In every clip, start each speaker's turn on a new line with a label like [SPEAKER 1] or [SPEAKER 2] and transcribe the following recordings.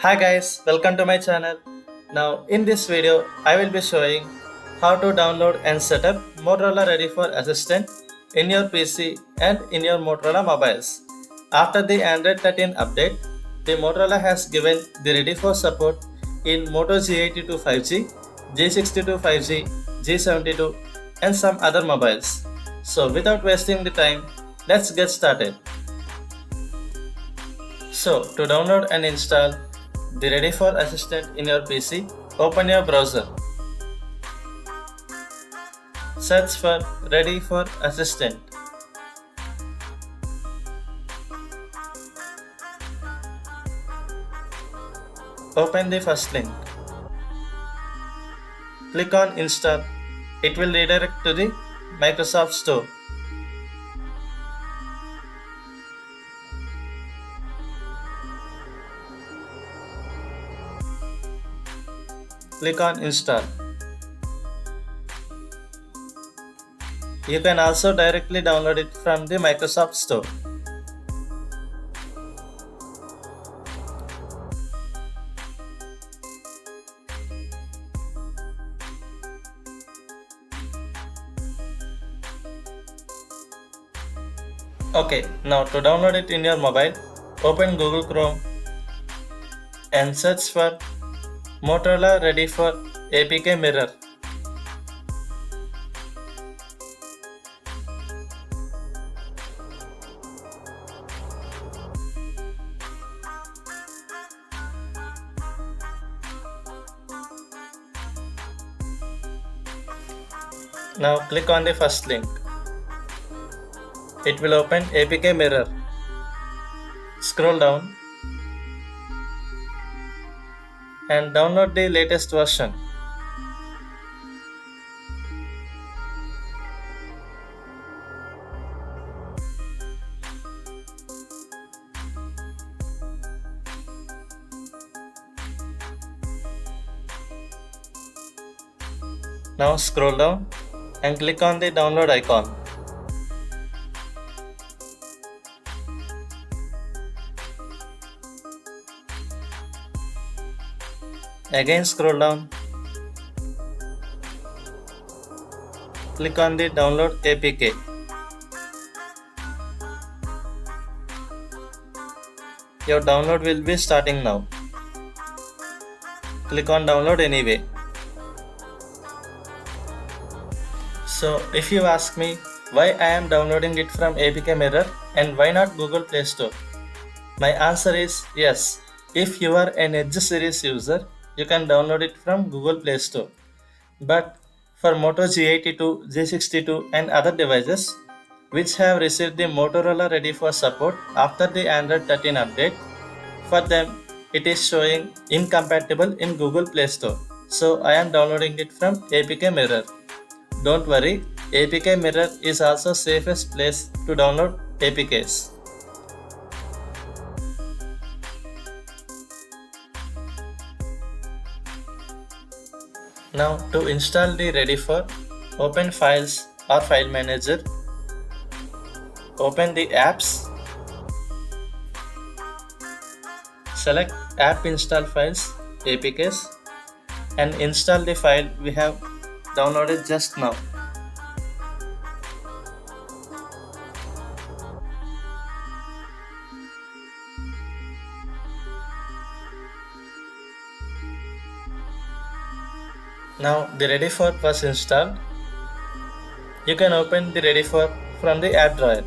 [SPEAKER 1] Hi guys, welcome to my channel. Now in this video, I will be showing how to download and set up Motorola Ready-For Assistant in your PC and in your Motorola mobiles. After the Android 13 update, the Motorola has given the Ready-For support in Moto G82 5G, G62 5G, G72 and some other mobiles. So without wasting the time, let's get started. So to download and install the Ready-For Assistant in your PC, open your browser. Search for Ready-For Assistant. Open the first link. Click on Install. It will redirect to the Microsoft Store. Click on Install. You can also directly download it from the Microsoft Store. Okay, now to download it in your mobile, open Google Chrome and search for Motorola Ready-For APK Mirror. Now click on the first link. It will open APK Mirror. Scroll down and download the latest version. Now scroll down and click on the download icon. Again scroll down. Click on the download APK. Your download will be starting now. Click on download anyway. So if you ask me why I am downloading it from APK Mirror and why not Google Play Store, my answer is yes. If you are an Edge series user, you can download it from Google Play Store. But for Moto G82, G62 and other devices which have received the Motorola Ready-For support after the Android 13 update, for them it is showing incompatible in Google Play Store. So I am downloading it from APK Mirror. Don't worry, APK Mirror is also safest place to download APKs. Now to install the Ready-For, open Files or File Manager, open the Apps, select App Install Files, APKs and install the file we have downloaded just now. Now the Ready-For was installed. You can open the Ready-For from the app drawer.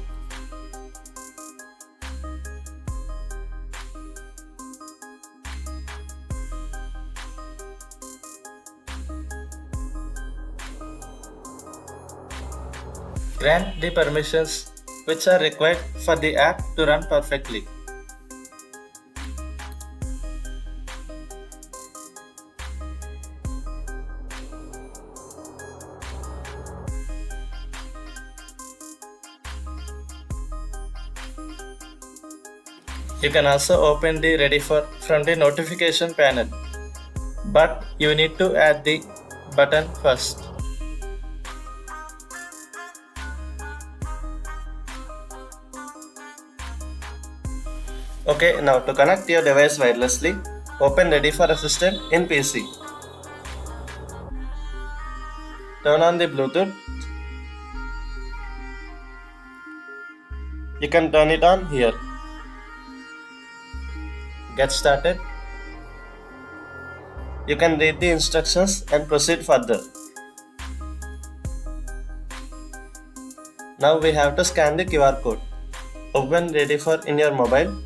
[SPEAKER 1] Grant the permissions which are required for the app to run perfectly. You can also open the Ready-For from the notification panel, but you need to add the button first. Okay, now to connect your device wirelessly, open Ready-For Assistant in PC. Turn on the Bluetooth. You can turn it on here. Get started. You can read the instructions and proceed further. Now we have to scan the QR code. Open Ready-For in your mobile.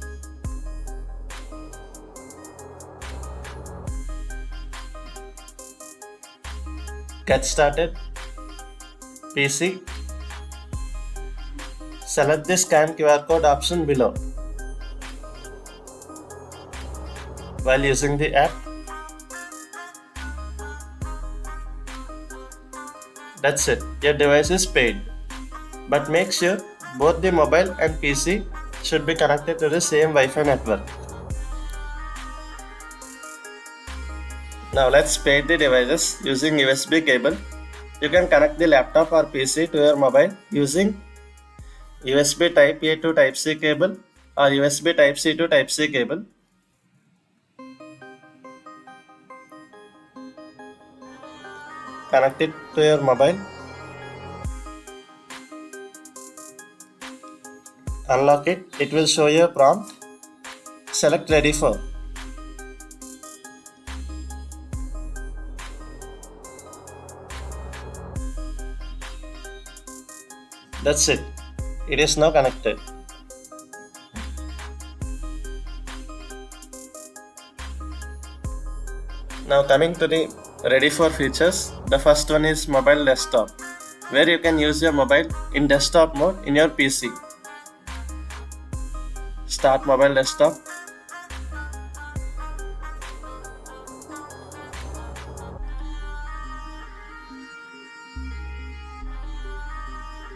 [SPEAKER 1] Get started. PC. Select the scan QR code option below. While using the app, that's it. Your device is paid. But make sure both the mobile and PC should be connected to the same Wi-Fi network. Now let's pair the devices using USB cable. You can connect the laptop or PC to your mobile using USB Type A to Type C cable or USB Type C to Type C cable. Connect it to your mobile. Unlock it. It will show you a prompt. Select Ready-For. That's it. It is now connected. Now coming to the Ready-For features, the first one is mobile desktop, where you can use your mobile in desktop mode in your PC. Start mobile desktop.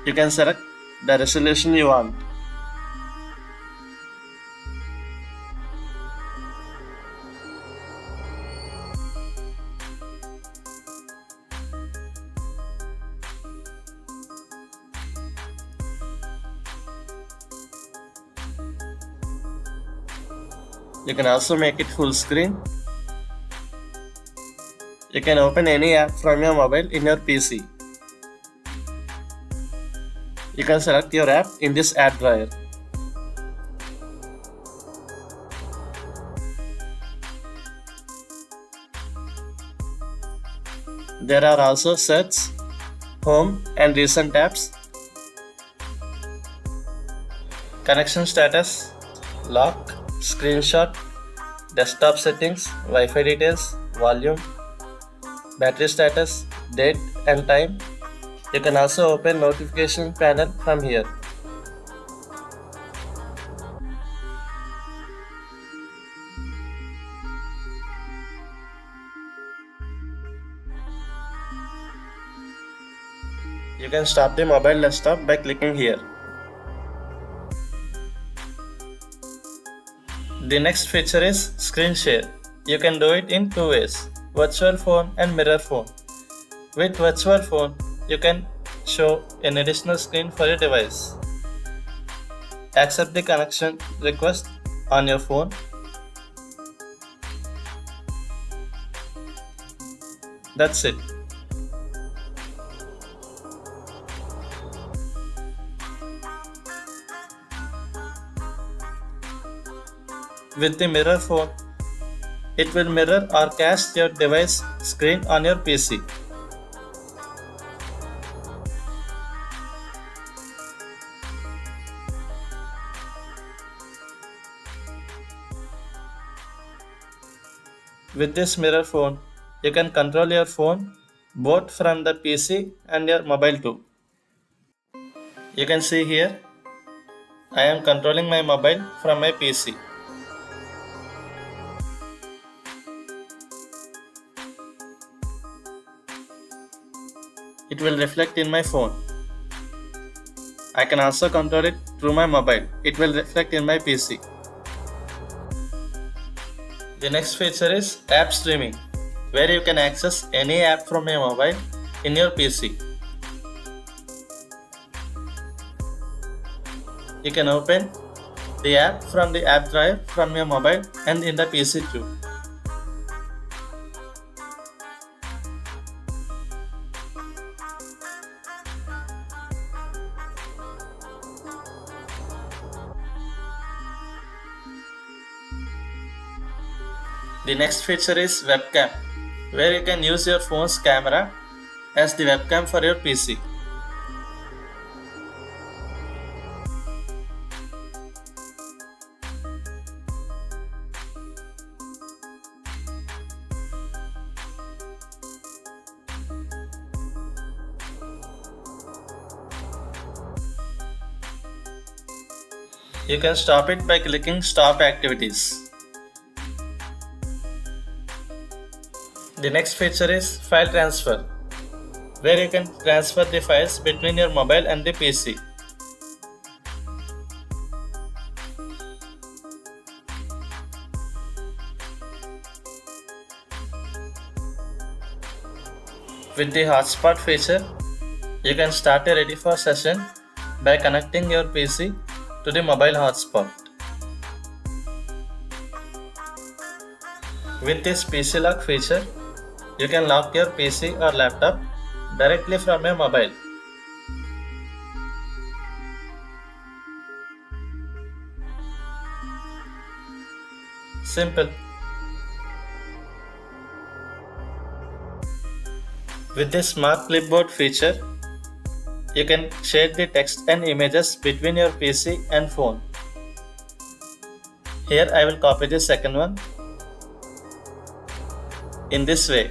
[SPEAKER 1] You can select the resolution you want. You can also make it full screen. You can open any app from your mobile in your PC. You can select your app in this app drawer. There are also search, home and recent apps. Connection status, lock, screenshot, desktop settings, Wi-Fi details, volume, battery status, date and time. You can also open notification panel from here. You can stop the mobile desktop by clicking here. The next feature is screen share. You can do it in two ways, virtual phone and mirror phone. With virtual phone, you can show an additional screen for your device. Accept the connection request on your phone. That's it. With the mirror phone, it will mirror or cast your device screen on your PC. With this mirror phone, you can control your phone both from the PC and your mobile too. You can see here, I am controlling my mobile from my PC. It will reflect in my phone. I can also control it through my mobile. It will reflect in my PC. The next feature is app streaming, where you can access any app from your mobile in your PC. You can open the app from the app drive from your mobile and in the PC too. The next feature is Webcam, where you can use your phone's camera as the webcam for your PC. You can stop it by clicking Stop Activities. The next feature is File Transfer, where you can transfer the files between your mobile and the PC. With the Hotspot feature, you can start a Ready-For session by connecting your PC to the mobile hotspot. With this PC lock feature, you can lock your PC or laptop directly from your mobile. Simple. With this smart clipboard feature, you can share the text and images between your PC and phone. Here I will copy the second one. In this way.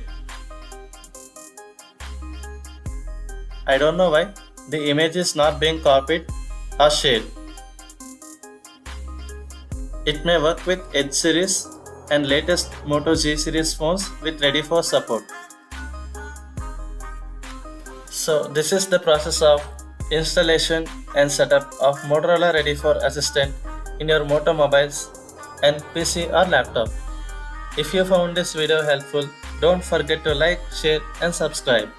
[SPEAKER 1] I don't know why the image is not being copied or shared. It may work with Edge series and latest Moto G series phones with Ready-For support. So this is the process of installation and setup of Motorola Ready-For Assistant in your Moto mobiles and PC or laptop. If you found this video helpful, don't forget to like, share and subscribe.